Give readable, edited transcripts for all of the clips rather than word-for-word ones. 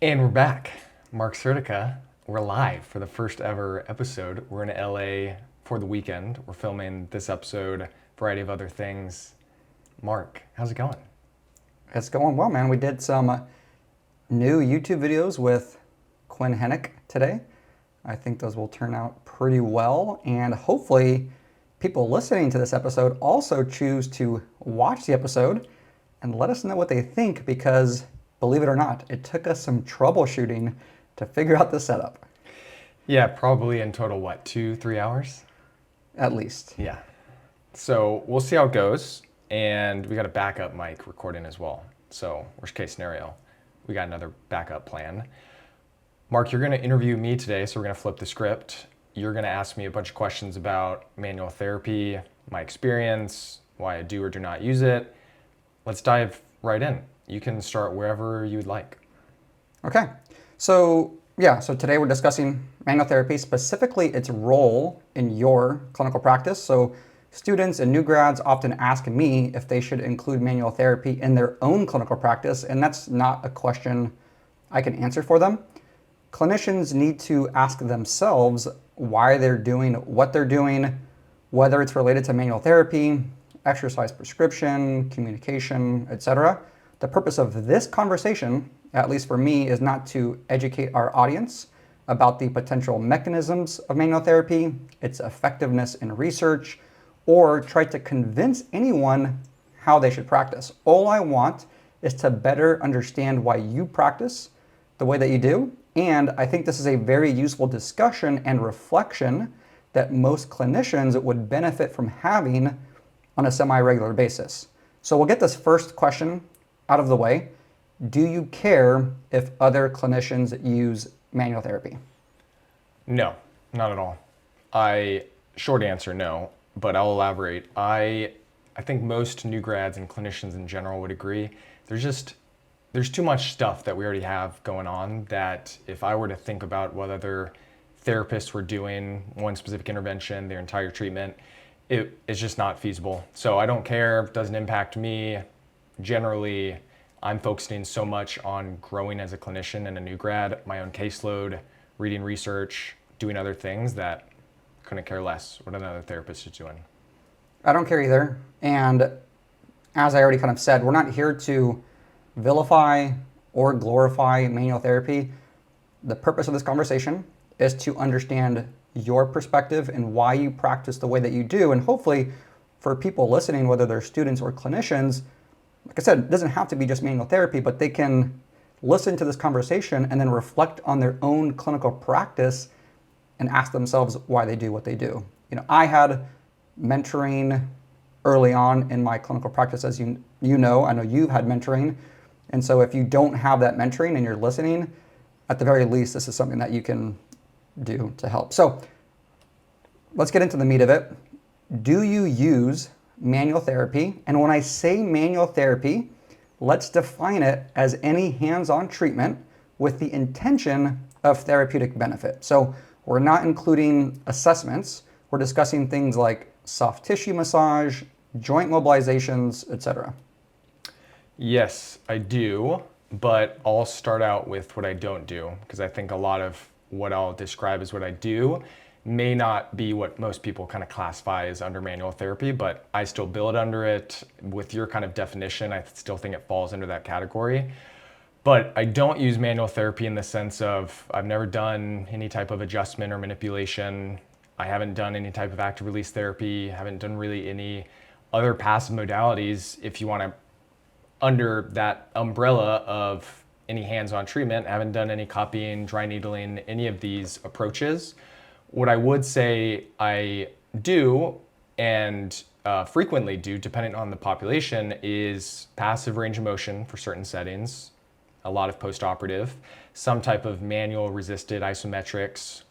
And we're back. Marc Surdyka. We're live for the first ever episode. We're in LA for the weekend. We're filming this episode, variety of other things. Marc, how's it going? It's going well, man. We did some new YouTube videos with Quinn Hennick today. I think those will turn out pretty well, and hopefully people listening to this episode also choose to watch the episode and let us know what they think, because believe it or not, it took us some troubleshooting to figure out the setup. Yeah, probably in total, what, 2-3 hours? At least. Yeah. So we'll see how it goes. And we got a backup mic recording as well. So worst case scenario, we got another backup plan. Marc, you're going to interview me today, so we're going to flip the script. You're going to ask me a bunch of questions about manual therapy, my experience, why I do or do not use it. Let's dive right in. You can start wherever you'd like. Okay. So today we're discussing manual therapy, specifically its role in your clinical practice. So students and new grads often ask me if they should include manual therapy in their own clinical practice, and that's not a question I can answer for them. Clinicians need to ask themselves why they're doing what they're doing, whether it's related to manual therapy, exercise prescription, communication, etc. The purpose of this conversation, at least for me, is not to educate our audience about the potential mechanisms of manual therapy, its effectiveness in research, or try to convince anyone how they should practice. All I want is to better understand why you practice the way that you do. And I think this is a very useful discussion and reflection that most clinicians would benefit from having on a semi-regular basis. So we'll get this first question out of the way. Do you care if other clinicians use manual therapy? No, not at all. Short answer, no, but I'll elaborate. I think most new grads and clinicians in general would agree. There's too much stuff that we already have going on that if I were to think about what other therapists were doing one specific intervention, their entire treatment, it's just not feasible. So I don't care, it doesn't impact me. Generally, I'm focusing so much on growing as a clinician and a new grad, my own caseload, reading research, doing other things that couldn't care less what another therapist is doing. I don't care either. And as I already kind of said, we're not here to vilify or glorify manual therapy. The purpose of this conversation is to understand your perspective and why you practice the way that you do. And hopefully for people listening, whether they're students or clinicians, like I said, it doesn't have to be just manual therapy, but they can listen to this conversation and then reflect on their own clinical practice and ask themselves why they do what they do. I had mentoring early on in my clinical practice, as you know. I know you've had mentoring. And so if you don't have that mentoring and you're listening, at the very least, this is something that you can do to help. So let's get into the meat of it. Do you use manual therapy? And when I say manual therapy, let's define it as any hands-on treatment with the intention of therapeutic benefit. So we're not including assessments. We're discussing things like soft tissue massage, joint mobilizations, etc. Yes, I do, but I'll start out with what I don't do, because I think a lot of what I'll describe as what I do may not be what most people kind of classify as under manual therapy, but I still build under it. With your kind of definition, I still think it falls under that category. But I don't use manual therapy in the sense of I've never done any type of adjustment or manipulation. I haven't done any type of active release therapy, haven't done really any other passive modalities, if you want to, under that umbrella of any hands-on treatment. I haven't done any copying, dry needling, any of these approaches. What I would say I do, and frequently do, depending on the population, is passive range of motion for certain settings, a lot of post-operative, some type of manual resisted isometrics,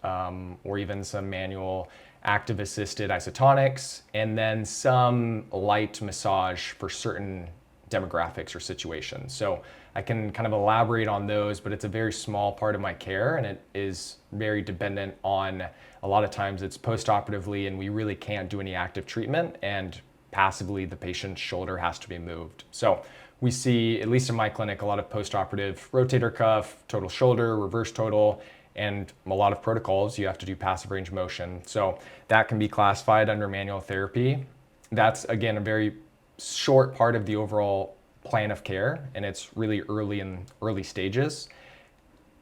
or even some manual active assisted isotonics, and then some light massage for certain demographics or situations. So I can kind of elaborate on those, but it's a very small part of my care, and it is very dependent on, a lot of times it's post-operatively and we really can't do any active treatment, and passively the patient's shoulder has to be moved. So we see, at least in my clinic, a lot of postoperative rotator cuff, total shoulder, reverse total, and a lot of protocols, you have to do passive range of motion. So that can be classified under manual therapy. That's, again, a very short part of the overall plan of care, and it's really early stages.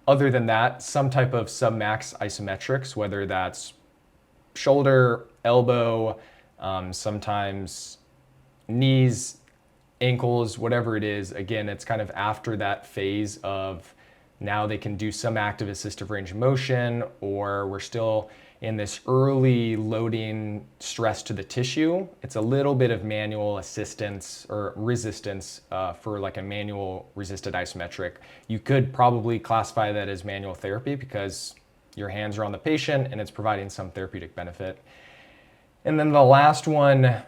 Other than that, some type of submax isometrics, whether that's shoulder, elbow, sometimes knees, ankles, whatever it is, again, it's kind of after that phase of now they can do some active assistive range of motion, or we're still in this early loading stress to the tissue. It's a little bit of manual assistance or resistance for like a manual resisted isometric. You could probably classify that as manual therapy because your hands are on the patient and it's providing some therapeutic benefit. And then the last one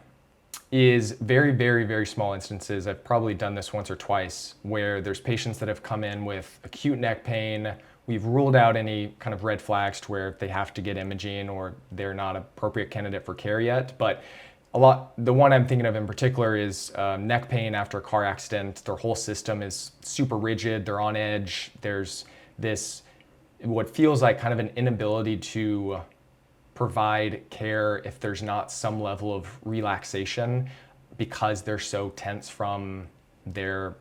is very, very, very small instances. I've probably done this once or twice where there's patients that have come in with acute neck pain. We've ruled out any kind of red flags to where they have to get imaging or they're not an appropriate candidate for care yet. But the one I'm thinking of in particular is neck pain after a car accident. Their whole system is super rigid. They're on edge. There's this, what feels like kind of an inability to provide care if there's not some level of relaxation because they're so tense from their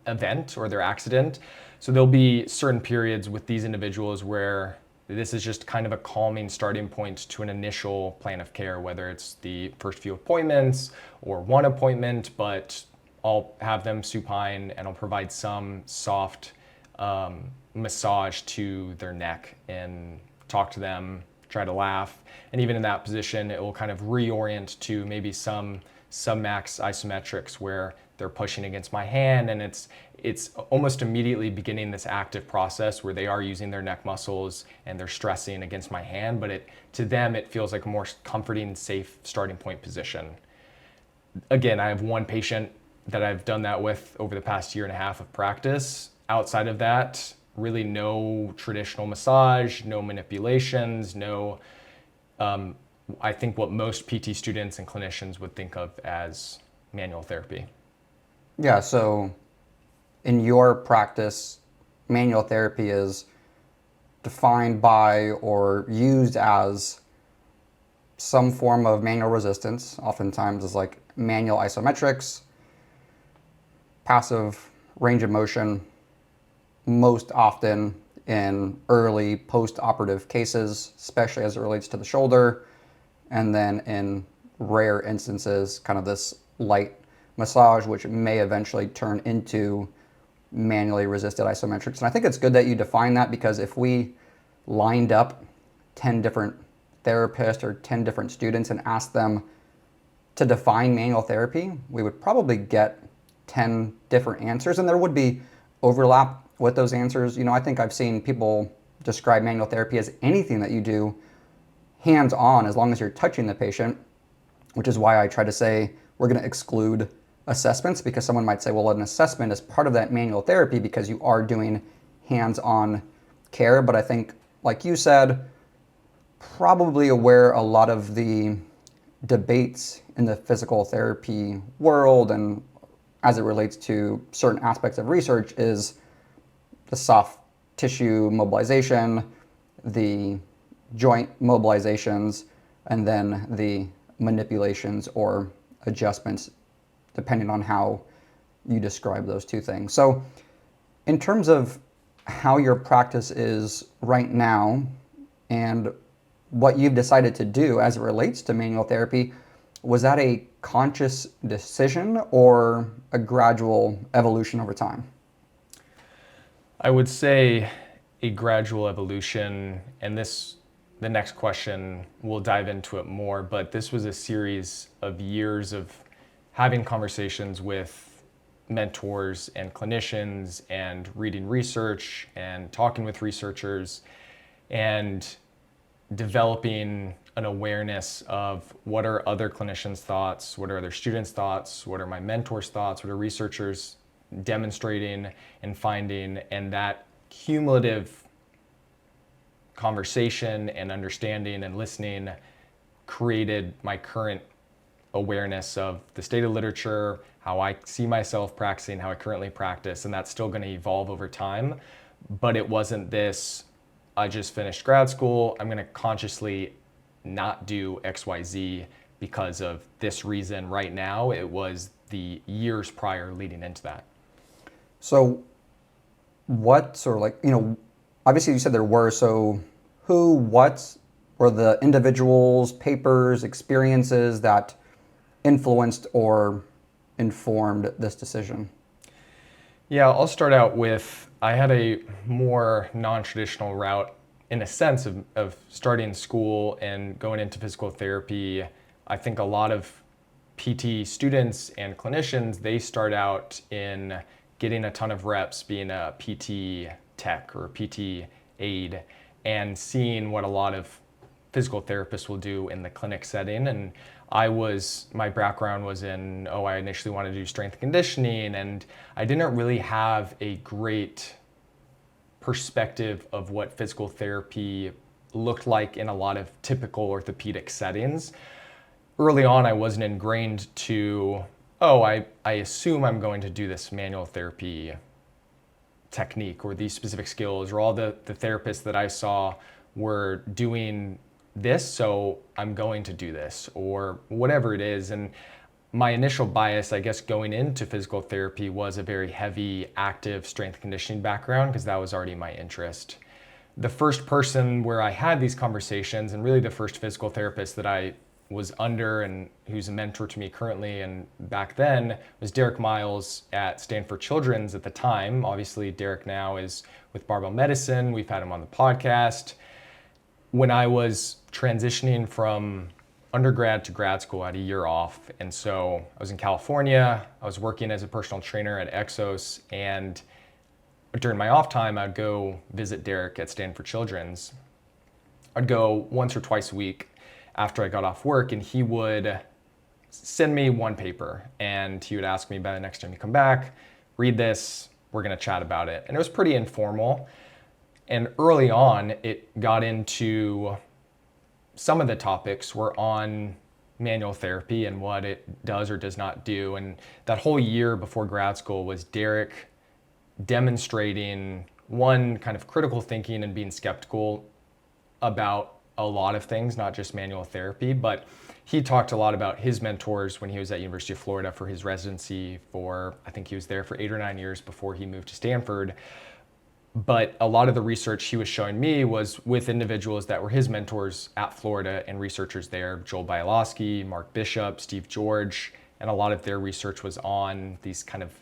event or their accident. So there'll be certain periods with these individuals where this is just kind of a calming starting point to an initial plan of care, whether it's the first few appointments or one appointment, but I'll have them supine and I'll provide some soft massage to their neck and talk to them, try to laugh. And even in that position, it will kind of reorient to maybe some submax isometrics where they're pushing against my hand, and it's almost immediately beginning this active process where they are using their neck muscles and they're stressing against my hand, but to them it feels like a more comforting, safe starting point position. Again, I have one patient that I've done that with over the past year and a half of practice. Outside of that, really no traditional massage, no manipulations, no, I think what most PT students and clinicians would think of as manual therapy. Yeah, so in your practice, manual therapy is defined by or used as some form of manual resistance, oftentimes as like manual isometrics, passive range of motion, most often in early post-operative cases, especially as it relates to the shoulder, and then in rare instances, kind of this light massage, which may eventually turn into manually resisted isometrics. And I think it's good that you define that, because if we lined up 10 different therapists or 10 different students and asked them to define manual therapy, we would probably get 10 different answers, and there would be overlap with those answers. You know, I think I've seen people describe manual therapy as anything that you do hands-on as long as you're touching the patient, which is why I try to say we're going to exclude assessments, because someone might say, well, an assessment is part of that manual therapy because you are doing hands-on care. But I think, like you said, probably where a lot of the debates in the physical therapy world and as it relates to certain aspects of research is the soft tissue mobilization, the joint mobilizations, and then the manipulations or adjustments, depending on how you describe those two things. So in terms of how your practice is right now and what you've decided to do as it relates to manual therapy, was that a conscious decision or a gradual evolution over time? I would say a gradual evolution, and the next question, we'll dive into it more, but this was a series of years of having conversations with mentors and clinicians and reading research and talking with researchers and developing an awareness of what are other clinicians' thoughts, what are other students' thoughts, what are my mentors' thoughts, what are researchers demonstrating and finding, and that cumulative conversation and understanding and listening created my current awareness of the state of literature, how I see myself practicing, how I currently practice, and that's still going to evolve over time. But it wasn't this, I just finished grad school, I'm going to consciously not do XYZ because of this reason right now. It was the years prior leading into that. So what sort of like, obviously you said there were, so who, what were the individuals, papers, experiences that influenced or informed this decision? Yeah, I'll start out with, I had a more non-traditional route in a sense of starting school and going into physical therapy. I think a lot of PT students and clinicians, they start out in getting a ton of reps being a PT tech or a PT aide and seeing what a lot of physical therapists will do in the clinic setting. And my background was in, I initially wanted to do strength and conditioning, and I didn't really have a great perspective of what physical therapy looked like in a lot of typical orthopedic settings. Early on, I wasn't ingrained to, I assume I'm going to do this manual therapy technique or these specific skills, or all the therapists that I saw were doing this, so I'm going to do this, or whatever it is. And my initial bias, I guess, going into physical therapy was a very heavy, active strength conditioning background because that was already my interest. The first person where I had these conversations, and really the first physical therapist that I was under and who's a mentor to me currently and back then, was Derek Miles at Stanford Children's at the time. Obviously, Derek now is with Barbell Medicine. We've had him on the podcast. When I was transitioning from undergrad to grad school, I had a year off. And so I was in California. I was working as a personal trainer at Exos. And during my off time, I'd go visit Derek at Stanford Children's. I'd go once or twice a week after I got off work, and he would send me one paper. And he would ask me, by the next time you come back, read this, we're going to chat about it. And it was pretty informal. And early on, it got into some of the topics were on manual therapy and what it does or does not do. And that whole year before grad school was Derek demonstrating one, kind of critical thinking and being skeptical about a lot of things, not just manual therapy, but he talked a lot about his mentors when he was at University of Florida for his residency I think he was there for 8 or 9 years before he moved to Stanford. But a lot of the research he was showing me was with individuals that were his mentors at Florida and researchers there, Joel Bialowski, Mark Bishop, Steve George, and a lot of their research was on these kind of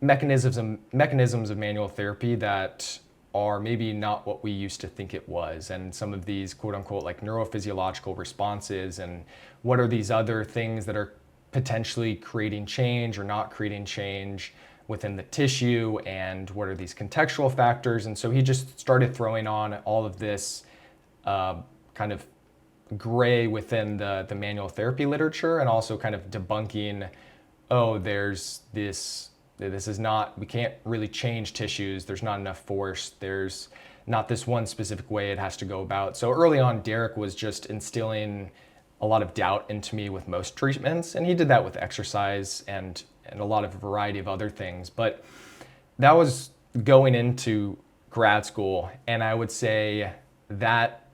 mechanisms of manual therapy that are maybe not what we used to think it was, and some of these quote unquote like neurophysiological responses, and what are these other things that are potentially creating change or not creating change within the tissue, and what are these contextual factors. And so he just started throwing on all of this kind of gray within the manual therapy literature, and also kind of debunking, there's this is not, we can't really change tissues, there's not enough force, there's not this one specific way it has to go about. So early on, Derek was just instilling a lot of doubt into me with most treatments, and he did that with exercise and a lot of variety of other things. But that was going into grad school, and I would say that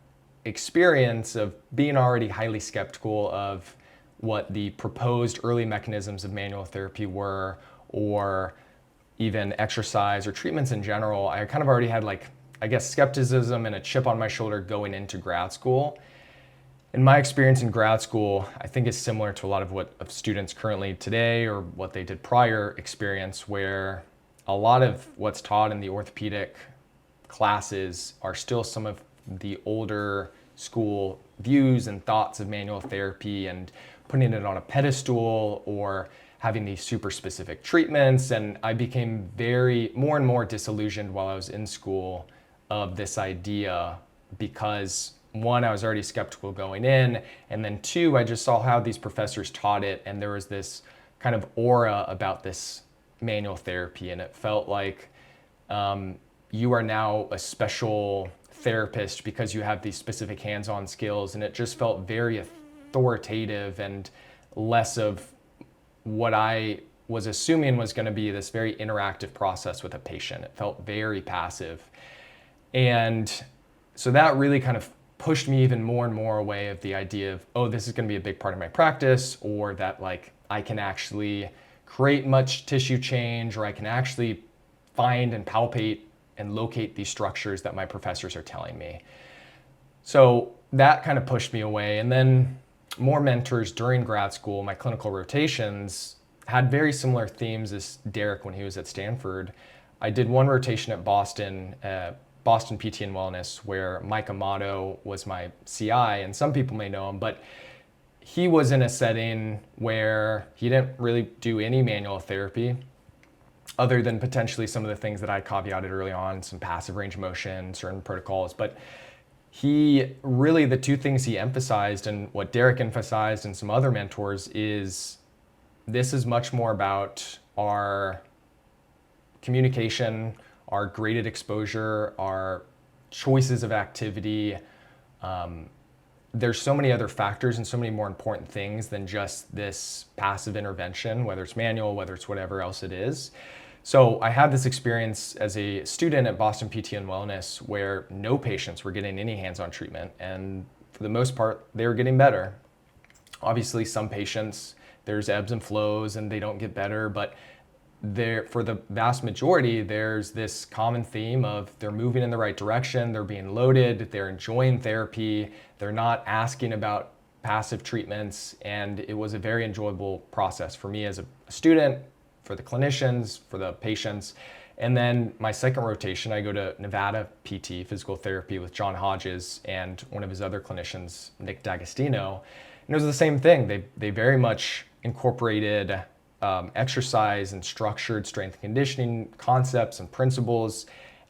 experience of being already highly skeptical of what the proposed early mechanisms of manual therapy were, or even exercise or treatments in general, I kind of already had skepticism and a chip on my shoulder going into grad school. And my experience in grad school, I think, is similar to a lot of students currently today, or what they did prior experience, where a lot of what's taught in the orthopedic classes are still some of the older school views and thoughts of manual therapy, and putting it on a pedestal or having these super specific treatments. And I became more and more disillusioned while I was in school of this idea, because one, I was already skeptical going in, and then two, I just saw how these professors taught it, and there was this kind of aura about this manual therapy, and it felt like you are now a special therapist because you have these specific hands-on skills, and it just felt very authoritative. And less of what I was assuming was going to be this very interactive process with a patient. It felt very passive. And so that really kind of pushed me even more and more away of the idea of, oh, this is going to be a big part of my practice, or that like I can actually create much tissue change, or I can actually find and palpate and locate these structures that my professors are telling me. So that kind of pushed me away. And then more mentors during grad school, my clinical rotations had very similar themes as Derek when he was at Stanford. I did one rotation at Boston PT and Wellness, where Mike Amato was my CI, and some people may know him, but he was in a setting where he didn't really do any manual therapy other than potentially some of the things that I caveated early on, some passive range of motion, certain protocols. But he really, the two things he emphasized, and what Derek emphasized and some other mentors, is this is much more about our communication, our graded exposure, our choices of activity. There's so many other factors and so many more important things than just this passive intervention, whether it's manual, whether it's whatever else it is. So I had this experience as a student at Boston PT and Wellness where no patients were getting any hands-on treatment, and for the most part, they were getting better. Obviously, some patients, there's ebbs and flows and they don't get better, but for the vast majority, there's this common theme of they're moving in the right direction, they're being loaded, they're enjoying therapy, they're not asking about passive treatments, and it was a very enjoyable process for me as a student, for the clinicians, for the patients. And then my second rotation, I go to Nevada PT, physical therapy, with John Hodges and one of his other clinicians, Nick D'Agostino. And it was the same thing. They very much incorporated exercise and structured strength and conditioning concepts and principles,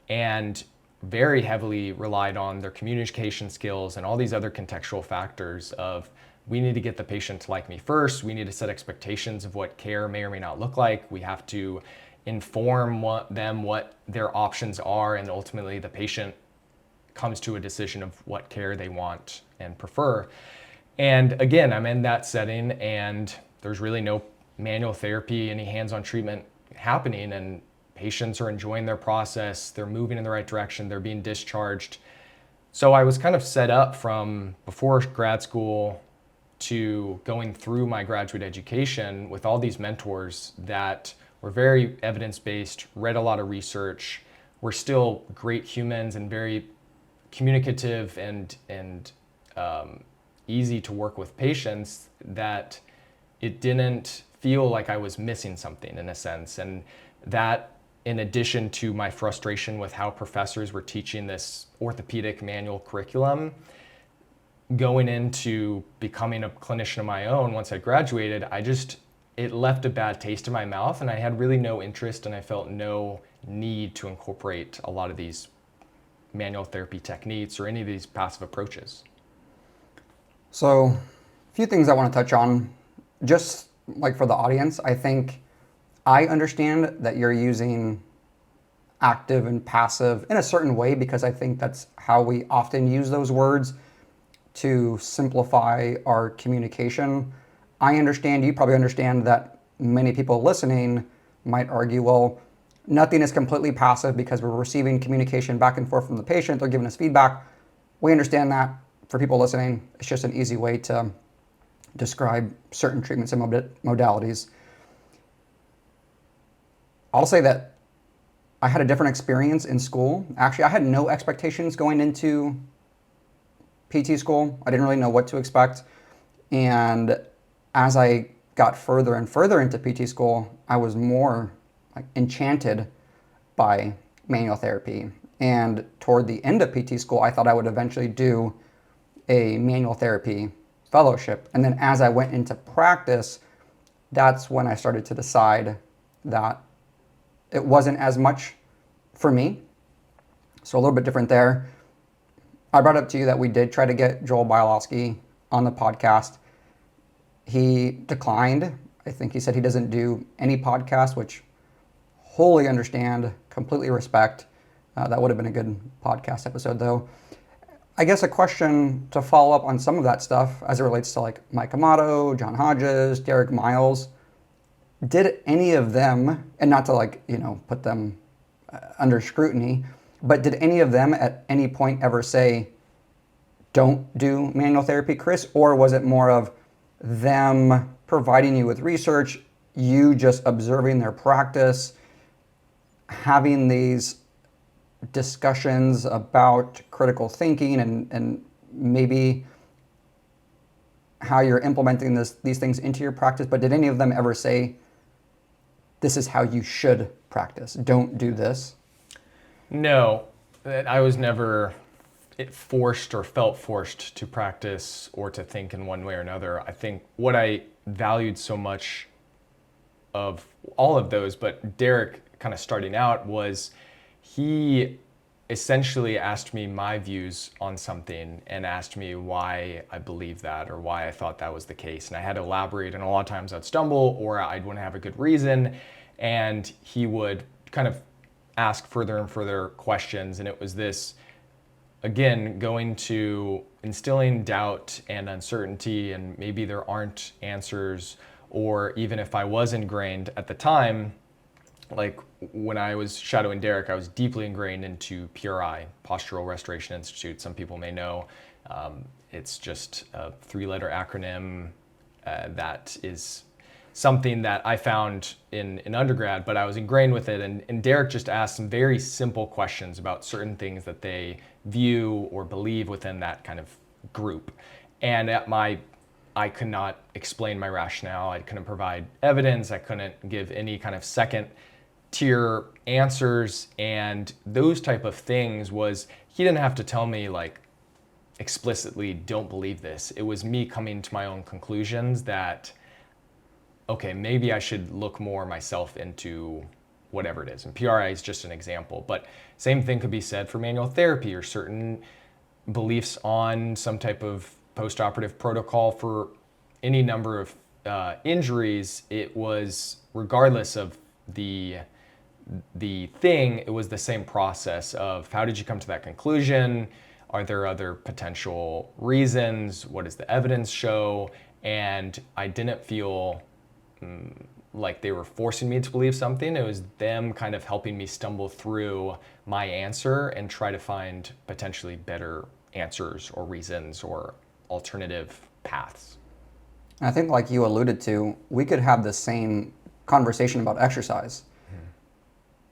and very heavily relied on their communication skills and all these other contextual factors of, we need to get the patient to like me first. We need to set expectations of what care may or may not look like. We have to inform them what their options are, and ultimately the patient comes to a decision of what care they want and prefer. And again, I'm in that setting and there's really no manual therapy, any hands-on treatment happening, and patients are enjoying their process. They're moving in the right direction. They're being discharged. So I was kind of set up from before grad school to going through my graduate education with all these mentors that were very evidence-based, read a lot of research, were still great humans and very communicative and easy to work with patients, that it didn't feel like I was missing something in a sense. And that, in addition to my frustration with how professors were teaching this orthopedic manual curriculum, going into becoming a clinician of my own once I graduated, it left a bad taste in my mouth, and I had really no interest, and I felt no need to incorporate a lot of these manual therapy techniques or any of these passive approaches. So, a few things I want to touch on. Just like for the audience, I think I understand that you're using active and passive in a certain way, because I think that's how we often use those words to simplify our communication. I understand, you probably understand, that many people listening might argue, well, nothing is completely passive because we're receiving communication back and forth from the patient, they're giving us feedback. We understand that. For people listening, it's just an easy way to describe certain treatments and modalities. I'll say that I had a different experience in school. Actually, I had no expectations going into PT school. I didn't really know what to expect. And as I got further and further into PT school, I was more enchanted by manual therapy. And toward the end of PT school, I thought I would eventually do a manual therapy fellowship. And then as I went into practice, that's when I started to decide that it wasn't as much for me. So a little bit different there. I brought up to you that we did try to get Joel Bialowski on the podcast. He declined. I think he said he doesn't do any podcast, which wholly understand, completely respect. That would have been a good podcast episode though. I guess a question to follow up on some of that stuff as it relates to like Mike Amato, John Hodges, Derek Miles. Did any of them, and not to like, put them under scrutiny, but did any of them at any point ever say, don't do manual therapy, Chris? Or was it more of them providing you with research, you just observing their practice, having these discussions about critical thinking and maybe how you're implementing these things into your practice, but did any of them ever say, this is how you should practice, don't do this? No, I was never forced or felt forced to practice or to think in one way or another. I think what I valued so much of all of those, but Derek kind of starting out, was he essentially asked me my views on something and asked me why I believed that or why I thought that was the case. And I had to elaborate, and a lot of times I'd stumble or I wouldn't have a good reason. And he would kind of ask further and further questions. And it was this, again, going to instilling doubt and uncertainty, and maybe there aren't answers, or even if I was ingrained at the time, like when I was shadowing Derek, I was deeply ingrained into PRI, Postural Restoration Institute. Some people may know. It's just a 3-letter acronym that is something that I found in undergrad, but I was ingrained with it. And Derek just asked some very simple questions about certain things that they view or believe within that kind of group. And I could not explain my rationale. I couldn't provide evidence. I couldn't give any kind of second tier answers. And those type of things was, he didn't have to tell me like explicitly, don't believe this. It was me coming to my own conclusions that, okay, maybe I should look more myself into whatever it is. And PRI is just an example, but same thing could be said for manual therapy or certain beliefs on some type of postoperative protocol for any number of injuries. It was, regardless of the thing, it was the same process of how did you come to that conclusion? Are there other potential reasons? What does the evidence show? And I didn't feel like they were forcing me to believe something. It was them kind of helping me stumble through my answer and try to find potentially better answers or reasons or alternative paths. And I think, like you alluded to, we could have the same conversation about exercise.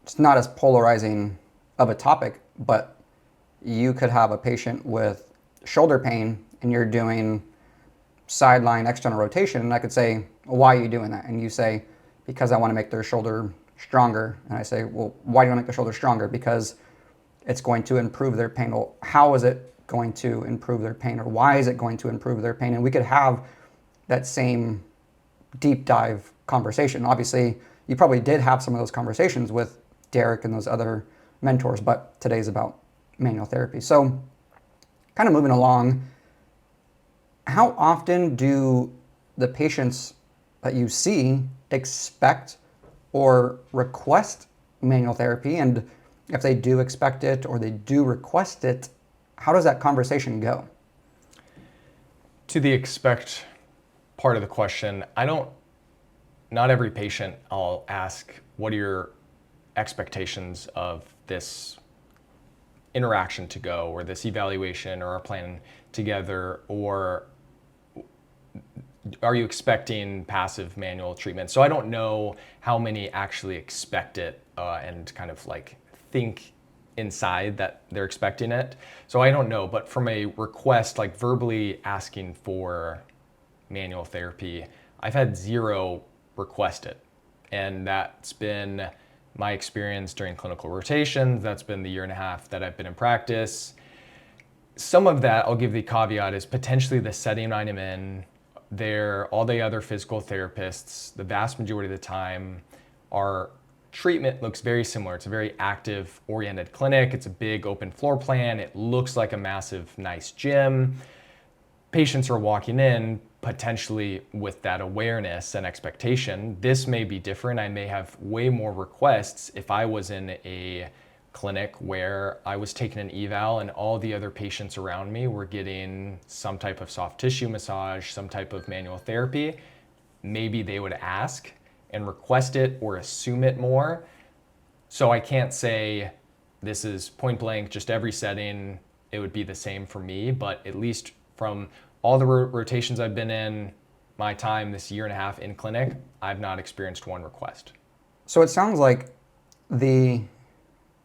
It's not as polarizing of a topic, but you could have a patient with shoulder pain and you're doing sideline external rotation, and I could say, well, why are you doing that? And you say, because I want to make their shoulder stronger. And I say, well, why do you want to make their shoulder stronger? Because it's going to improve their pain. Well, how is it going to improve their pain, or why is it going to improve their pain? And we could have that same deep dive conversation. Obviously, you probably did have some of those conversations with Derek and those other mentors, but today's about manual therapy. So kind of moving along, how often do the patients that you see expect or request manual therapy? And if they do expect it or they do request it, how does that conversation go? To the expect part of the question, not every patient I'll ask, what are your expectations of this interaction to go, or this evaluation, or our plan together, or are you expecting passive manual treatment? So I don't know how many actually expect it and kind of like think inside that they're expecting it. So I don't know, but from a request, like verbally asking for manual therapy, I've had 0 request it. And that's been my experience during clinical rotations. That's been the 1.5 years that I've been in practice. Some of that, I'll give the caveat, is potentially the setting I'm in. All the other physical therapists, the vast majority of the time, our treatment looks very similar. It's a very active oriented clinic. It's a big open floor plan. It looks like a massive, nice gym. Patients are walking in potentially with that awareness and expectation. This may be different. I may have way more requests if I was in a clinic where I was taking an eval and all the other patients around me were getting some type of soft tissue massage, some type of manual therapy, maybe they would ask and request it or assume it more. So I can't say this is point blank, just every setting, it would be the same for me, but at least from all the rotations I've been in, my time this year and a half in clinic, I've not experienced one request. So it sounds like the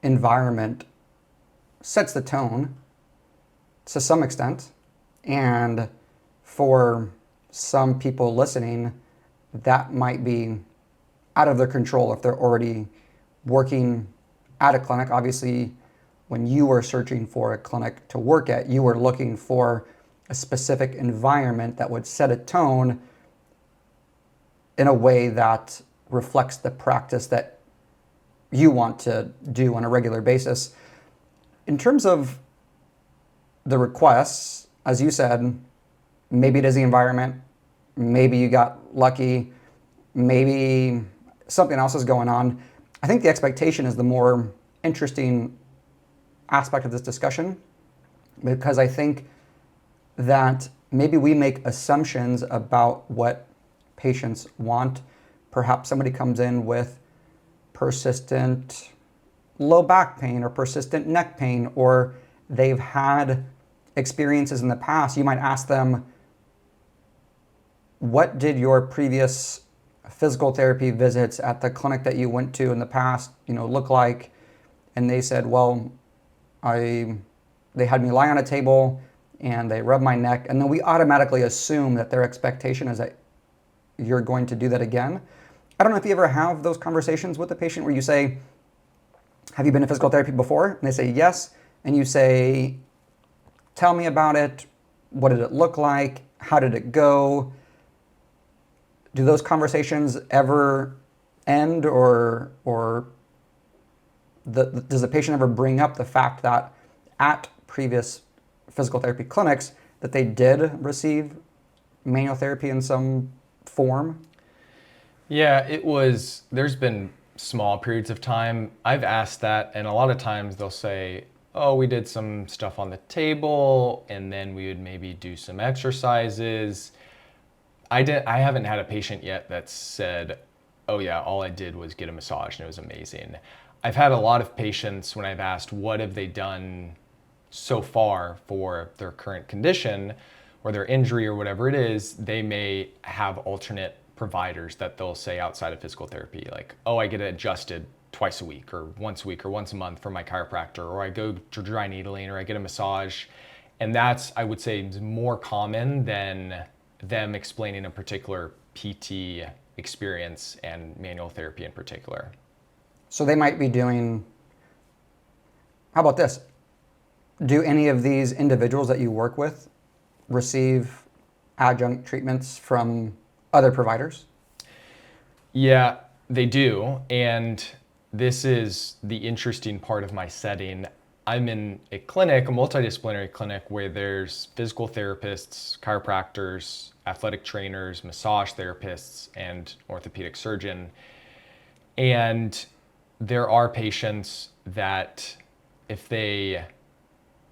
environment sets the tone to some extent, and for some people listening, that might be out of their control if they're already working at a clinic. Obviously, when you were searching for a clinic to work at, you were looking for a specific environment that would set a tone in a way that reflects the practice that you want to do on a regular basis. In terms of the requests, as you said, maybe it is the environment, maybe you got lucky, maybe something else is going on. I think the expectation is the more interesting aspect of this discussion, because I think that maybe we make assumptions about what patients want. Perhaps somebody comes in with persistent low back pain or persistent neck pain, or they've had experiences in the past. You might ask them, what did your previous physical therapy visits at the clinic that you went to in the past, look like? And they said, well, they had me lie on a table and they rubbed my neck. And then we automatically assume that their expectation is that you're going to do that again. I don't know if you ever have those conversations with the patient where you say, have you been to physical therapy before? And they say yes. And you say, tell me about it. What did it look like? How did it go? Do those conversations ever end, or does the patient ever bring up the fact that at previous physical therapy clinics that they did receive manual therapy in some form? Yeah, there's been small periods of time. I've asked that, and a lot of times they'll say, oh, we did some stuff on the table, and then we would maybe do some exercises. I haven't had a patient yet that said, oh yeah, all I did was get a massage and it was amazing. I've had a lot of patients when I've asked what have they done so far for their current condition or their injury or whatever it is, they may have alternate providers that they'll say outside of physical therapy, like, oh, I get it adjusted twice a week or once a month from my chiropractor, or I go to dry needling, or I get a massage. And that's, I would say, more common than them explaining a particular PT experience and manual therapy in particular. So they might be doing, how about this? Do any of these individuals that you work with receive adjunct treatments from other providers? Yeah, they do. And this is the interesting part of my setting. I'm in a clinic, a multidisciplinary clinic, where there's physical therapists, chiropractors, athletic trainers, massage therapists, and orthopedic surgeon. And there are patients that if they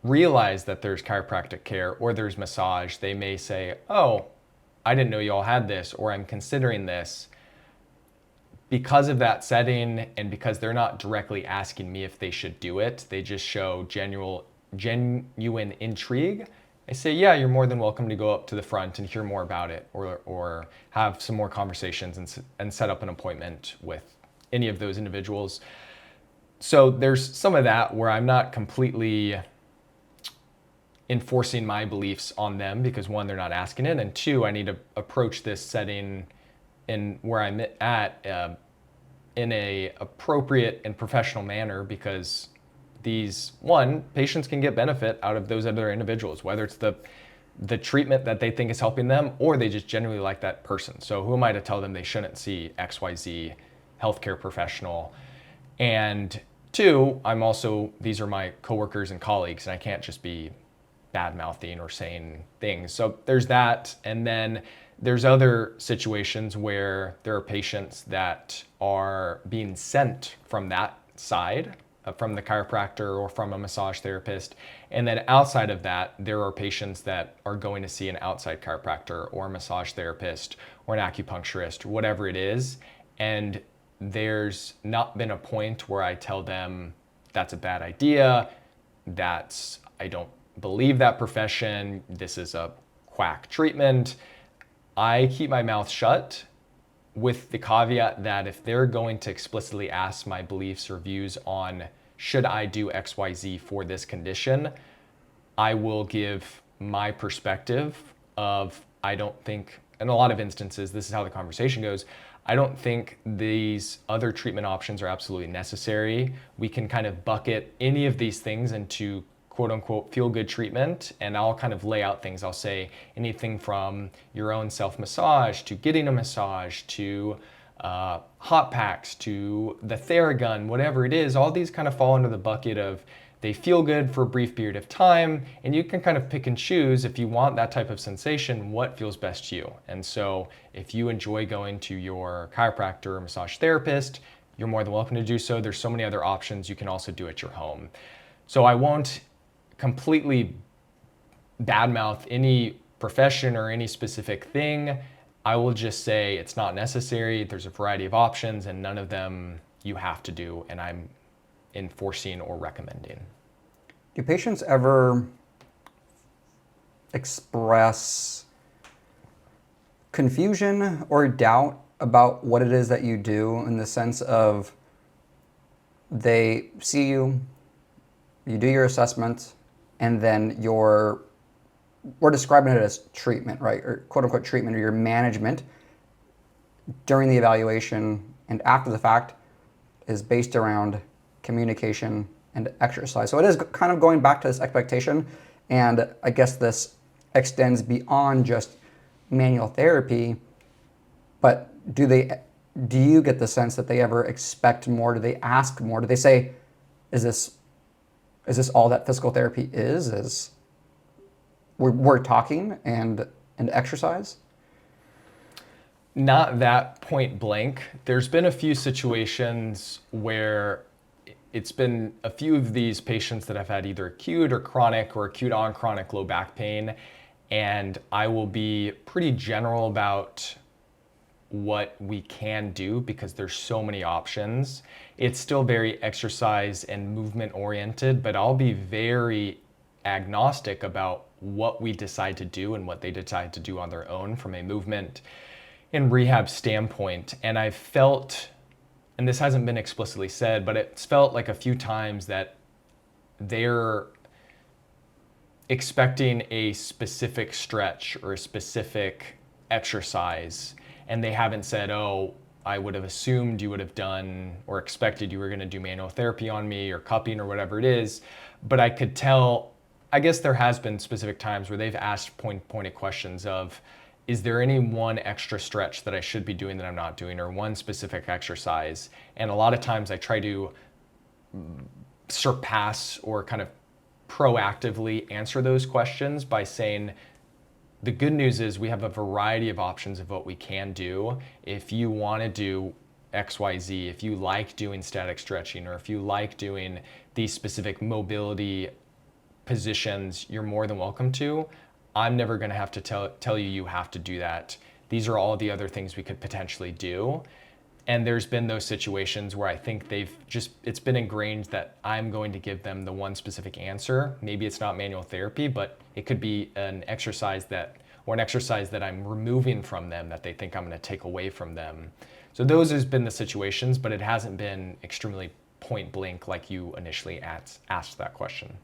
realize that there's chiropractic care or there's massage, they may say, oh, I didn't know you all had this, or I'm considering this. Because of that setting, and because they're not directly asking me if they should do it, they just show genuine intrigue. I say, yeah, you're more than welcome to go up to the front and hear more about it, or have some more conversations and set up an appointment with any of those individuals. So there's some of that where I'm not completely enforcing my beliefs on them, because one, they're not asking it, and two, I need to approach this setting in where I'm at in a appropriate and professional manner, because patients can get benefit out of those other individuals, whether it's the treatment that they think is helping them, or they just genuinely like that person. So who am I to tell them they shouldn't see XYZ healthcare professional? And two, these are my coworkers and colleagues, and I can't just be bad mouthing or saying things. So there's that. And then there's other situations where there are patients that are being sent from that side from the chiropractor or from a massage therapist. And then outside of that, there are patients that are going to see an outside chiropractor or a massage therapist or an acupuncturist, whatever it is. And there's not been a point where I tell them that's a bad idea, I don't believe that profession, this is a quack treatment. I keep my mouth shut with the caveat that if they're going to explicitly ask my beliefs or views on should I do XYZ for this condition, I will give my perspective of I don't think, in a lot of instances, this is how the conversation goes, I don't think these other treatment options are absolutely necessary. We can kind of bucket any of these things into quote unquote feel good treatment, and I'll kind of lay out things. I'll say anything from your own self massage to getting a massage to hot packs to the Theragun, whatever it is. All these kind of fall under the bucket of they feel good for a brief period of time, and you can kind of pick and choose if you want that type of sensation, what feels best to you. And so if you enjoy going to your chiropractor or massage therapist, you're more than welcome to do so. There's so many other options you can also do at your home. So I won't completely badmouth any profession or any specific thing. I will just say it's not necessary. There's a variety of options, and none of them you have to do, and I'm enforcing or recommending. Do patients ever express confusion or doubt about what it is that you do, in the sense of they see you, you do your assessment, and then we're describing it as treatment, right? Or quote unquote treatment, or your management during the evaluation and after the fact is based around communication and exercise. So it is kind of going back to this expectation, and I guess this extends beyond just manual therapy, but do you get the sense that they ever expect more? Do they ask more? Do they say, is this all that physical therapy is we're talking and exercise? Not that point blank. There's been a few situations where it's been a few of these patients that have had either acute or acute on chronic low back pain, and I will be pretty general about what we can do because there's so many options. It's still very exercise and movement oriented, but I'll be very agnostic about what we decide to do and what they decide to do on their own from a movement and rehab standpoint. And I've felt, and this hasn't been explicitly said, but it's felt like a few times that they're expecting a specific stretch or a specific exercise, and they haven't said, oh, I would have assumed you would have done or expected you were going to do manual therapy on me or cupping or whatever it is. But I could tell, I guess there has been specific times where they've asked pointed questions of, is there any one extra stretch that I should be doing that I'm not doing, or one specific exercise? And a lot of times I try to surpass or kind of proactively answer those questions by saying, the good news is we have a variety of options of what we can do. If you want to do XYZ, if you like doing static stretching, or if you like doing these specific mobility positions, you're more than welcome to. I'm never going to have to tell you you have to do that. These are all the other things we could potentially do. And there's been those situations where I think it's been ingrained that I'm going to give them the one specific answer. Maybe it's not manual therapy, but it could be an exercise that I'm removing from them that they think I'm going to take away from them. So those has been the situations, but it hasn't been extremely point blank like you initially asked that question.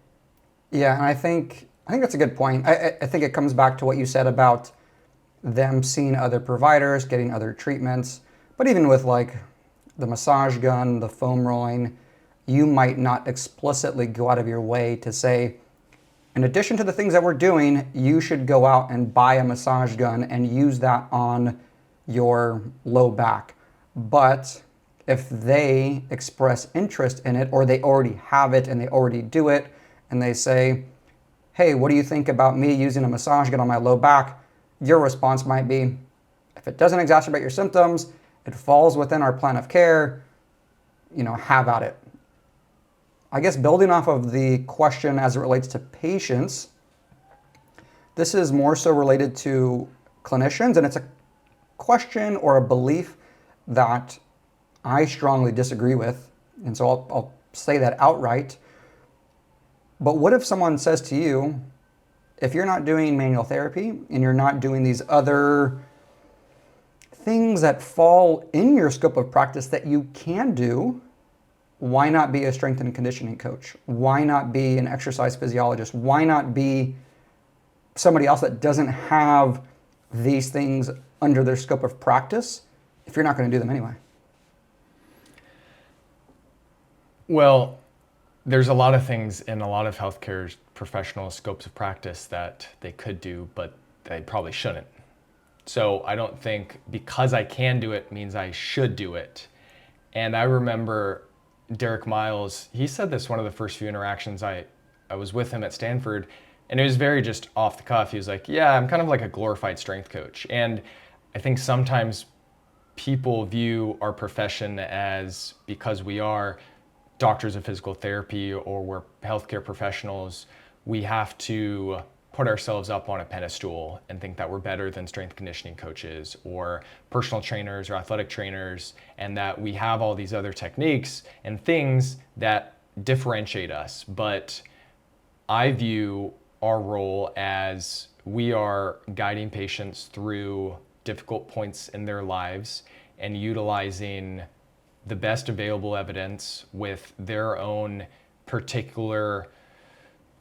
Yeah, and I think that's a good point. I think it comes back to what you said about them seeing other providers, getting other treatments. But even with like the massage gun, the foam rolling, you might not explicitly go out of your way to say, in addition to the things that we're doing, you should go out and buy a massage gun and use that on your low back. But if they express interest in it, or they already have it and they already do it, and they say, hey, what do you think about me using a massage gun on my low back? Your response might be, if it doesn't exacerbate your symptoms, it falls within our plan of care, have at it. I guess building off of the question as it relates to patients, this is more so related to clinicians, and it's a question or a belief that I strongly disagree with. And so I'll say that outright. But what if someone says to you, if you're not doing manual therapy and you're not doing these other things that fall in your scope of practice that you can do, why not be a strength and conditioning coach? Why not be an exercise physiologist? Why not be somebody else that doesn't have these things under their scope of practice if you're not going to do them anyway? Well, there's a lot of things in a lot of healthcare professional scopes of practice that they could do, but they probably shouldn't. So I don't think because I can do it means I should do it. And I remember Derek Miles, he said this one of the first few interactions I was with him at Stanford, and it was very just off the cuff. He was like, yeah, I'm kind of like a glorified strength coach. And I think sometimes people view our profession as, because we are doctors of physical therapy or we're healthcare professionals, we have to put ourselves up on a pedestal and think that we're better than strength conditioning coaches or personal trainers or athletic trainers, and that we have all these other techniques and things that differentiate us. But I view our role as we are guiding patients through difficult points in their lives and utilizing the best available evidence with their own particular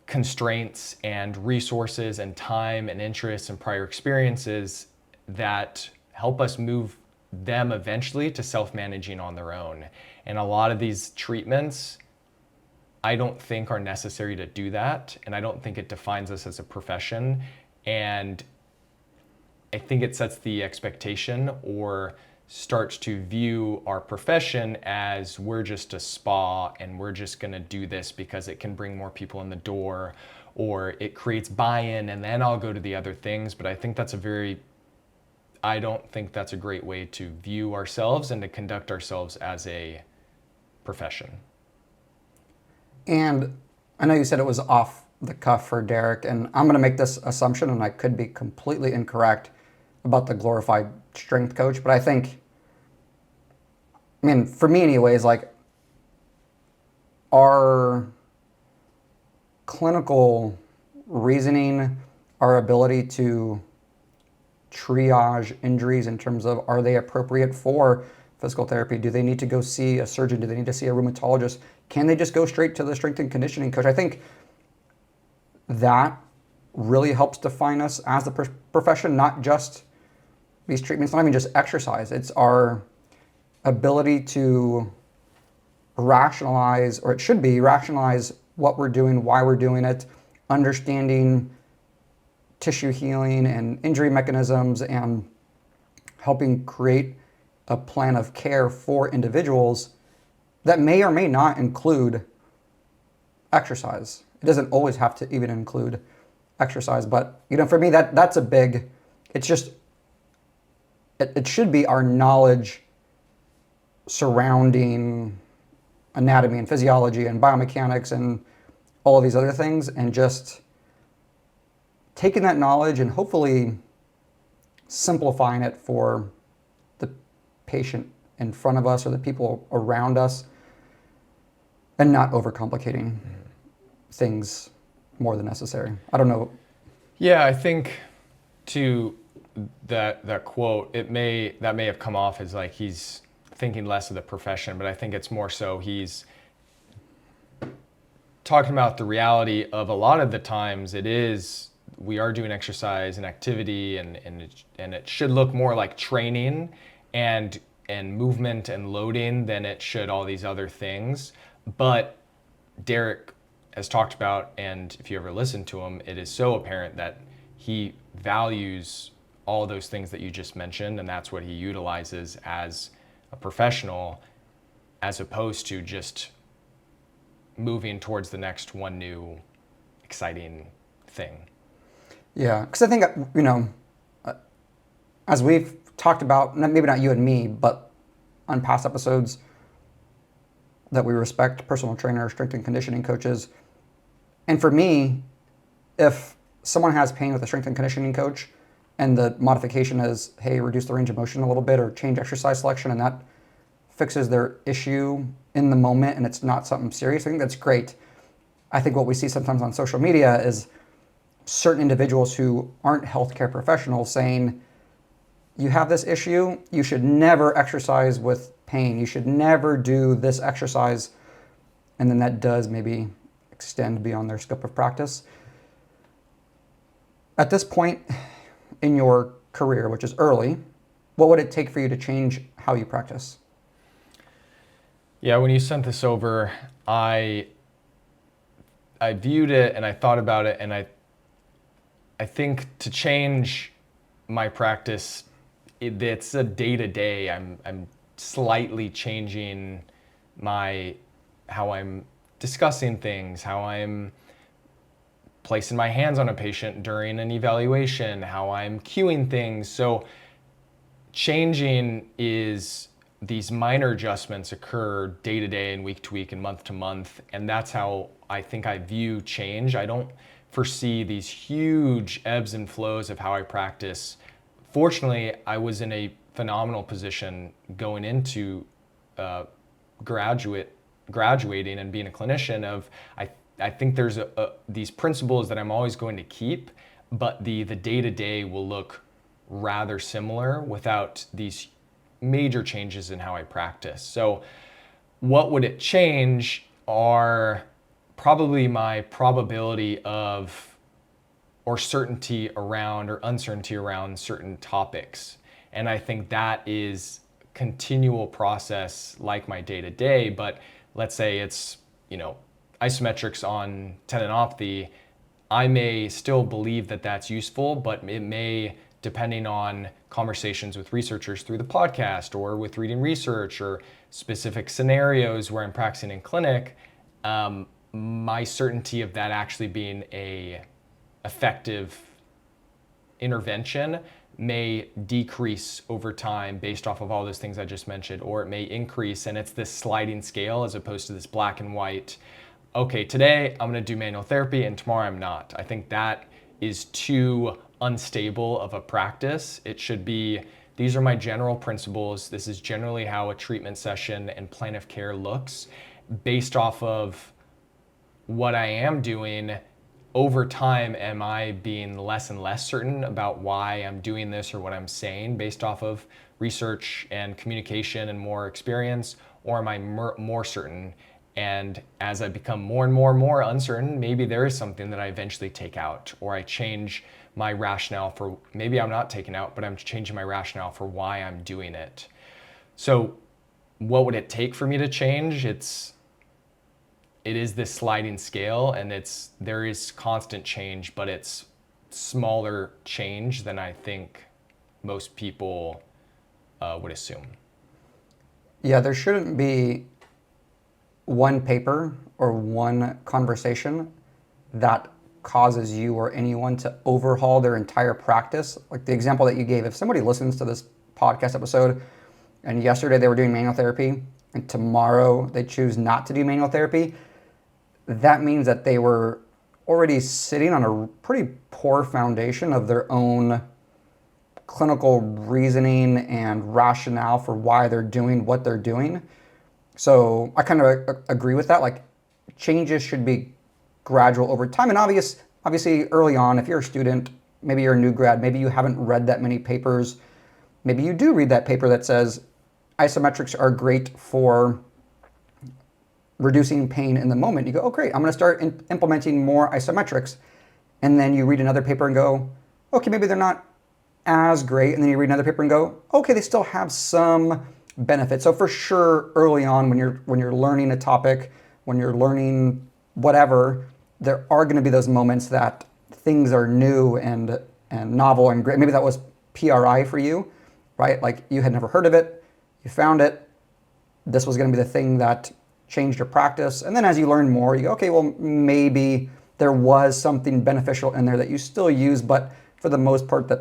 constraints and resources and time and interests and prior experiences that help us move them eventually to self-managing on their own. And a lot of these treatments, I don't think are necessary to do that. And I don't think it defines us as a profession. And I think it sets the expectation or starts to view our profession as we're just a spa and we're just going to do this because it can bring more people in the door, or it creates buy-in and then I'll go to the other things. But I think I don't think that's a great way to view ourselves and to conduct ourselves as a profession. And I know you said it was off the cuff for Derek, and I'm going to make this assumption, and I could be completely incorrect about the glorified strength coach, but I think, I mean, for me anyways, like, our clinical reasoning, our ability to triage injuries in terms of, are they appropriate for physical therapy? Do they need to go see a surgeon? Do they need to see a rheumatologist? Can they just go straight to the strength and conditioning coach? I think that really helps define us as a profession, not just these treatments, not even just exercise. It's our ability to rationalize, or it should be rationalize, what we're doing, why we're doing it, understanding tissue healing and injury mechanisms, and helping create a plan of care for individuals that may or may not include exercise. It doesn't always have to even include exercise, but for me, that's a big, it's just, it should be our knowledge surrounding anatomy and physiology and biomechanics and all of these other things, and just taking that knowledge and hopefully simplifying it for the patient in front of us or the people around us, and not overcomplicating things more than necessary. I don't know. Yeah, I think to that quote, that may have come off as like he's thinking less of the profession, but I think it's more so he's talking about the reality of a lot of the times we are doing exercise and activity, and it should look more like training and movement and loading than it should all these other things. But Derek has talked about, and if you ever listen to him, it is so apparent that he values all those things that you just mentioned, and that's what he utilizes as a professional, as opposed to just moving towards the next one new exciting thing. Yeah, because I think, as we've talked about, maybe not you and me, but on past episodes, that we respect personal trainers, strength and conditioning coaches. And for me, if someone has pain with a strength and conditioning coach and the modification is, hey, reduce the range of motion a little bit or change exercise selection, and that fixes their issue in the moment and it's not something serious, I think that's great. I think what we see sometimes on social media is certain individuals who aren't healthcare professionals saying, you have this issue, you should never exercise with pain, you should never do this exercise, and then that does maybe extend beyond their scope of practice. At this point in your career, which is early, what would it take for you to change how you practice? Yeah, when you sent this over, I viewed it and I thought about it, and I think to change my practice, it's a day-to-day. I'm slightly changing how I'm discussing things, how I'm placing my hands on a patient during an evaluation, how I'm cueing things. So changing is these minor adjustments occur day to day and week to week and month to month. And that's how I think I view change. I don't foresee these huge ebbs and flows of how I practice. Fortunately, I was in a phenomenal position going into graduating and being a clinician of, I think there's these principles that I'm always going to keep, but the day-to-day will look rather similar without these major changes in how I practice. So what would it change are probably my probability of, or certainty around, or uncertainty around certain topics. And I think that is continual process like my day-to-day, but let's say it's, isometrics on tendinopathy, I may still believe that that's useful, but it may, depending on conversations with researchers through the podcast or with reading research or specific scenarios where I'm practicing in clinic, my certainty of that actually being a effective intervention may decrease over time based off of all those things I just mentioned, or it may increase, and it's this sliding scale as opposed to this black and white. Okay, today I'm going to do manual therapy and tomorrow I'm not. I think that is too unstable of a practice. It should be, these are my general principles. This is generally how a treatment session and plan of care looks. Based off of what I am doing, over time, am I being less and less certain about why I'm doing this or what I'm saying based off of research and communication and more experience, or am I more certain? And as I become more and more uncertain, maybe there is something that I eventually take out, or I change my rationale for, maybe I'm not taking out, but I'm changing my rationale for why I'm doing it. So what would it take for me to change? It is this sliding scale, and there is constant change, but it's smaller change than I think most people would assume. Yeah, there shouldn't be one paper or one conversation that causes you or anyone to overhaul their entire practice. Like the example that you gave, if somebody listens to this podcast episode and yesterday they were doing manual therapy and tomorrow they choose not to do manual therapy, that means that they were already sitting on a pretty poor foundation of their own clinical reasoning and rationale for why they're doing what they're doing. So I kind of agree with that. Like, changes should be gradual over time. And obviously early on, if you're a student, maybe you're a new grad, maybe you haven't read that many papers. Maybe you do read that paper that says isometrics are great for reducing pain in the moment. You go, oh great, I'm going to start implementing more isometrics. And then you read another paper and go, okay, maybe they're not as great. And then you read another paper and go, okay, they still have some benefit. So for sure, early on, when you're learning a topic, when you're learning whatever, there are going to be those moments that things are new and novel and great. Maybe that was PRI for you, right? Like you had never heard of it, you found it. This was going to be the thing that changed your practice. And then as you learn more, you go, okay, well, maybe there was something beneficial in there that you still use, but for the most part,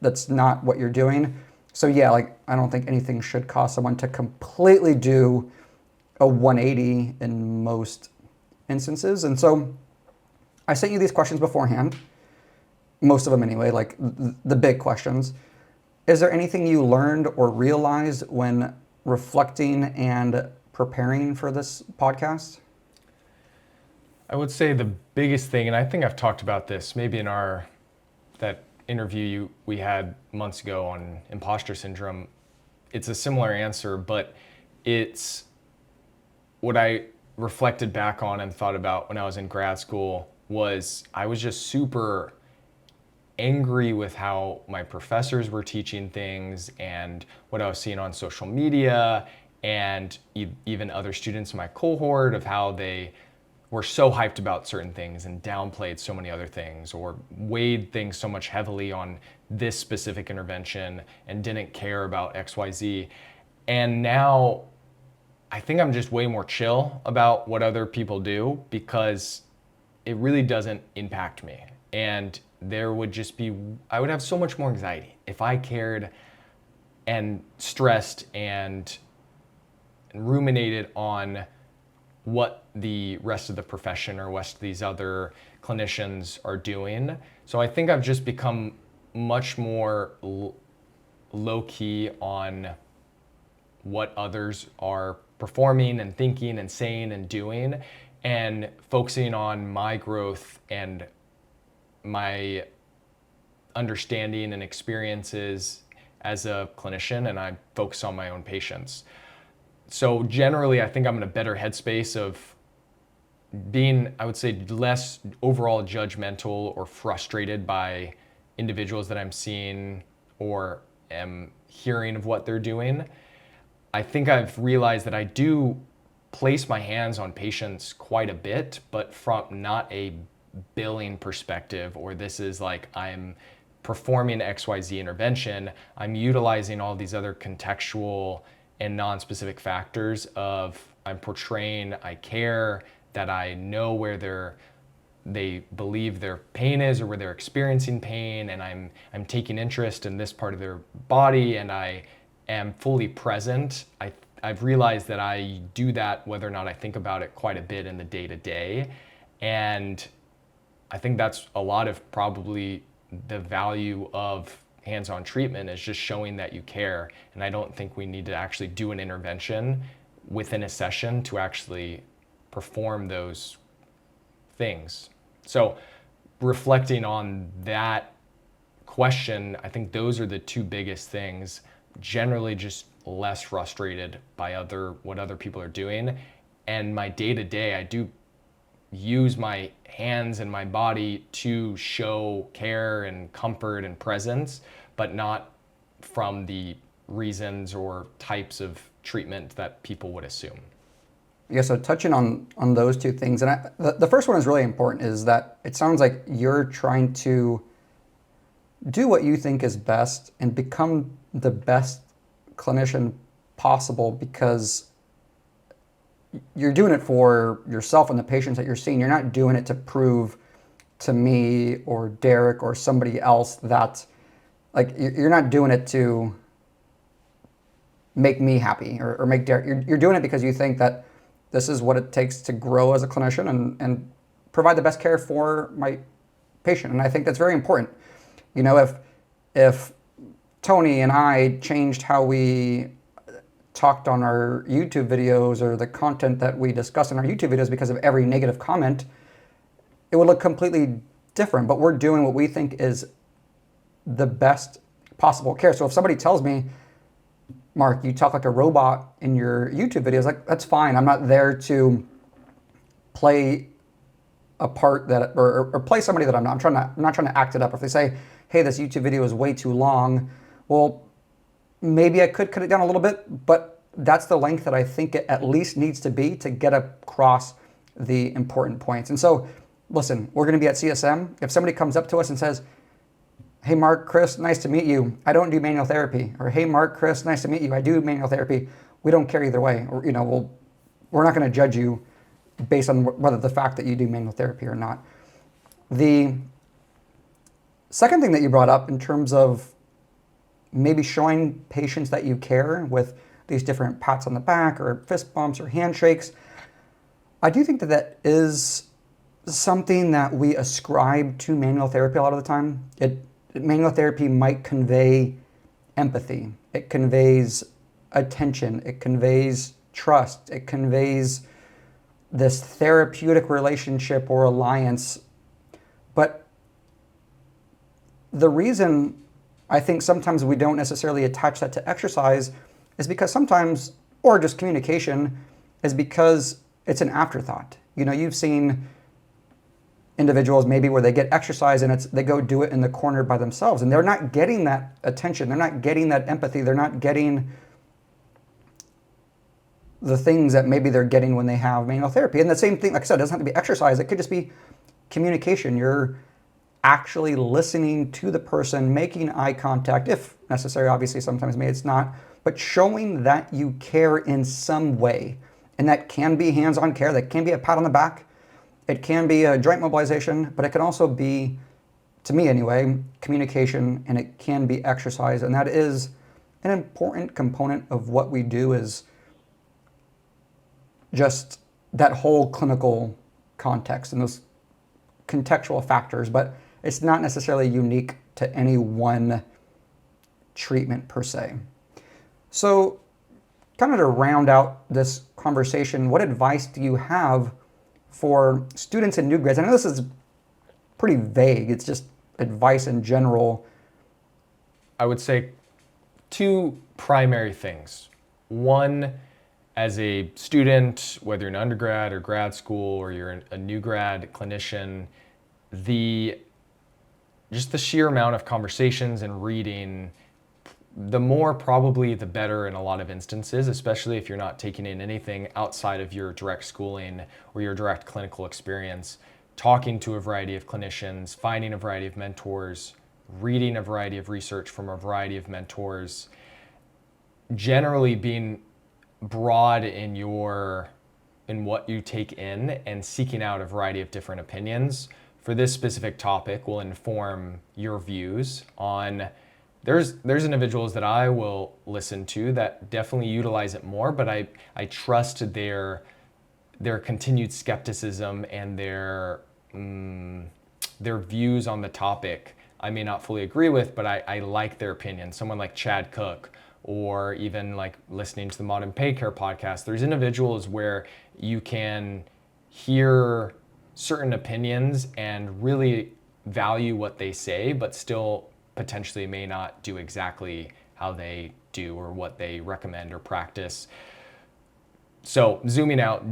that's not what you're doing. So yeah, like I don't think anything should cause someone to completely do a 180 in most instances. And so I sent you these questions beforehand, most of them anyway, like the big questions. Is there anything you learned or realized when reflecting and preparing for this podcast? I would say the biggest thing, and I think I've talked about this maybe in that interview we had months ago on imposter syndrome. It's a similar answer, but it's what I reflected back on and thought about when I was in grad school was I was just super angry with how my professors were teaching things and what I was seeing on social media and even other students in my cohort of how they were so hyped about certain things and downplayed so many other things or weighed things so much heavily on this specific intervention and didn't care about XYZ. And now I think I'm just way more chill about what other people do because it really doesn't impact me. And I would have so much more anxiety if I cared and stressed and ruminated on what the rest of the profession or rest of these other clinicians are doing. So I think I've just become much more low key on what others are performing and thinking and saying and doing, and focusing on my growth and my understanding and experiences as a clinician, and I focus on my own patients. So generally, I think I'm in a better headspace of being, I would say, less overall judgmental or frustrated by individuals that I'm seeing or am hearing of what they're doing. I think I've realized that I do place my hands on patients quite a bit, but from not a billing perspective, or this is like I'm performing XYZ intervention. I'm utilizing all these other contextual and non-specific factors of I'm portraying I care, that I know where they believe their pain is or where they're experiencing pain, and I'm taking interest in this part of their body, and I am fully present. I've realized that I do that whether or not I think about it quite a bit in the day-to-day, and I think that's a lot of probably the value of hands-on treatment is just showing that you care. And I don't think we need to actually do an intervention within a session to actually perform those things. So reflecting on that question, I think those are the two biggest things. Generally just less frustrated by what other people are doing. And my day-to-day, I do use my hands and my body to show care and comfort and presence, but not from the reasons or types of treatment that people would assume. Yeah, so touching on those two things, and the first one is really important, is that it sounds like you're trying to do what you think is best and become the best clinician possible because you're doing it for yourself and the patients that you're seeing. You're not doing it to prove to me or Derek or somebody else that, like, you're not doing it to make me happy or make Derek. You're doing it because you think that this is what it takes to grow as a clinician and provide the best care for my patient. And I think that's very important. You know, if Tony and I changed how we talked on our YouTube videos or the content that we discussed in our YouTube videos because of every negative comment, it would look completely different. But we're doing what we think is the best possible care. So if somebody tells me, Mark, you talk like a robot in your YouTube videos, like, that's fine. I'm not there to play a part that or play somebody that I'm not. I'm not trying to act it up. If they say, hey, this YouTube video is way too long, well, maybe I could cut it down a little bit, but that's the length that I think it at least needs to be to get across the important points. And so, listen, we're going to be at CSM. If somebody comes up to us and says, hey, Mark, Chris, nice to meet you. I don't do manual therapy. Or, hey, Mark, Chris, nice to meet you. I do manual therapy. We don't care either way. Or, we're not going to judge you based on whether the fact that you do manual therapy or not. The second thing that you brought up in terms of maybe showing patients that you care with these different pats on the back or fist bumps or handshakes. I do think that that is something that we ascribe to manual therapy a lot of the time. Manual therapy might convey empathy. It conveys attention. It conveys trust. It conveys this therapeutic relationship or alliance. But the reason I think sometimes we don't necessarily attach that to exercise is because sometimes, or just communication, is because it's an afterthought. You know, you've seen individuals maybe where they get exercise and they go do it in the corner by themselves and they're not getting that attention. They're not getting that empathy. They're not getting the things that maybe they're getting when they have manual therapy. And the same thing, like I said, it doesn't have to be exercise. It could just be communication. You're actually listening to the person, making eye contact, if necessary. Obviously, sometimes maybe it's not, but showing that you care in some way. And that can be hands-on care. That can be a pat on the back. It can be a joint mobilization, but it can also be, to me anyway, communication, and it can be exercise. And that is an important component of what we do, is just that whole clinical context and those contextual factors, but it's not necessarily unique to any one treatment per se. So kind of to round out this conversation, what advice do you have for students and new grads? I know this is pretty vague. It's just advice in general. I would say two primary things. One, as a student, whether you're an undergrad or grad school or you're a new grad clinician, just the sheer amount of conversations and reading, the more probably the better in a lot of instances, especially if you're not taking in anything outside of your direct schooling or your direct clinical experience. Talking to a variety of clinicians, finding a variety of mentors, reading a variety of research from a variety of mentors, generally being broad in what you take in and seeking out a variety of different opinions for this specific topic will inform your views on. There's individuals that I will listen to that definitely utilize it more, but I trust their continued skepticism and their views on the topic I may not fully agree with, but I like their opinion. Someone like Chad Cook, or even like listening to the Modern Pay Care podcast, there's individuals where you can hear certain opinions and really value what they say, but still potentially may not do exactly how they do or what they recommend or practice. So zooming out,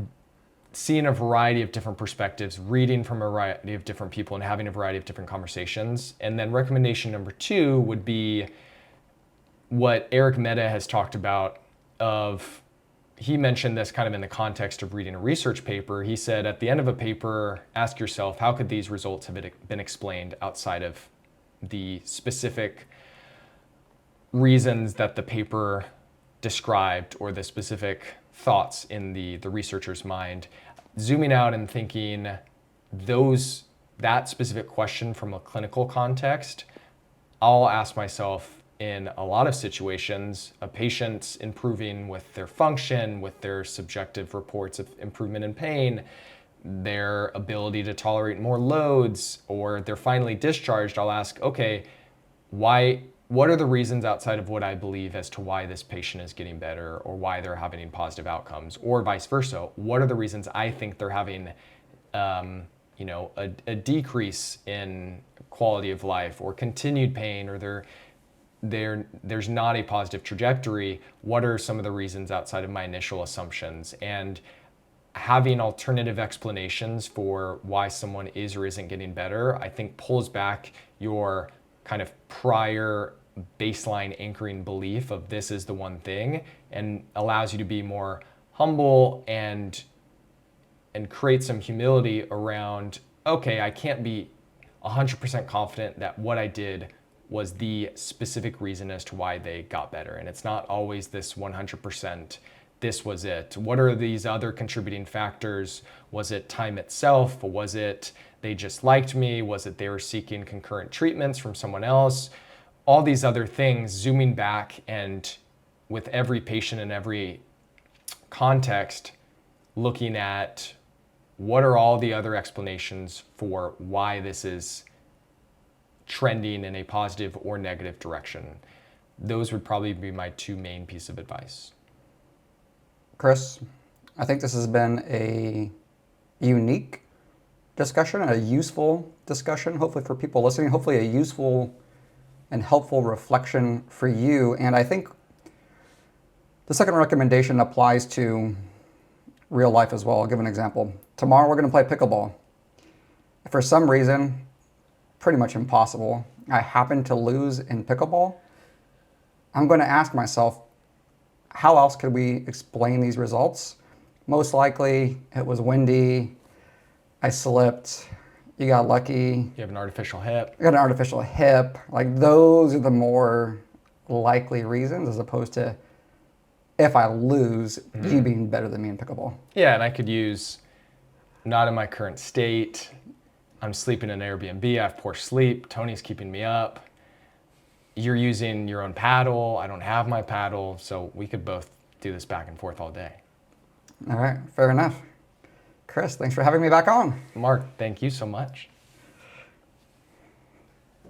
seeing a variety of different perspectives, reading from a variety of different people and having a variety of different conversations. And then recommendation number 2 would be what Eric Mehta has talked about he mentioned this kind of in the context of reading a research paper. He said, at the end of a paper, ask yourself, how could these results have been explained outside of the specific reasons that the paper described or the specific thoughts in the researcher's mind? Zooming out and thinking that specific question from a clinical context, I'll ask myself in a lot of situations, a patient's improving with their function, with their subjective reports of improvement in pain, their ability to tolerate more loads, or they're finally discharged, I'll ask, okay, what are the reasons outside of what I believe as to why this patient is getting better or why they're having positive outcomes, or vice versa? What are the reasons I think they're having a decrease in quality of life or continued pain, or there's not a positive trajectory? What are some of the reasons outside of my initial assumptions? And having alternative explanations for why someone is or isn't getting better, I think pulls back your kind of prior baseline anchoring belief of this is the one thing, and allows you to be more humble and create some humility around, okay, I can't be 100% confident that what I did was the specific reason as to why they got better. And it's not always this 100%, this was it. What are these other contributing factors? Was it time itself? Was it they just liked me? Was it they were seeking concurrent treatments from someone else? All these other things, zooming back and with every patient in every context, looking at what are all the other explanations for why this is trending in a positive or negative direction. Those would probably be my two main pieces of advice. Chris, I think this has been a unique discussion, a useful discussion, hopefully for people listening, hopefully a useful and helpful reflection for you. And I think the second recommendation applies to real life as well. I'll give an example. Tomorrow we're going to play pickleball. If for some reason, pretty much impossible, I happen to lose in pickleball, I'm going to ask myself, how else could we explain these results? Most likely it was windy, I slipped, you got lucky. You have an artificial hip. You got an artificial hip. Like, those are the more likely reasons, as opposed to if I lose, you being better than me in pickleball. Yeah, and I could use not in my current state. I'm sleeping in an Airbnb. I have poor sleep. Tony's keeping me up. You're using your own paddle. I don't have my paddle. So we could both do this back and forth all day. All right, fair enough. Chris, thanks for having me back on. Mark, thank you so much.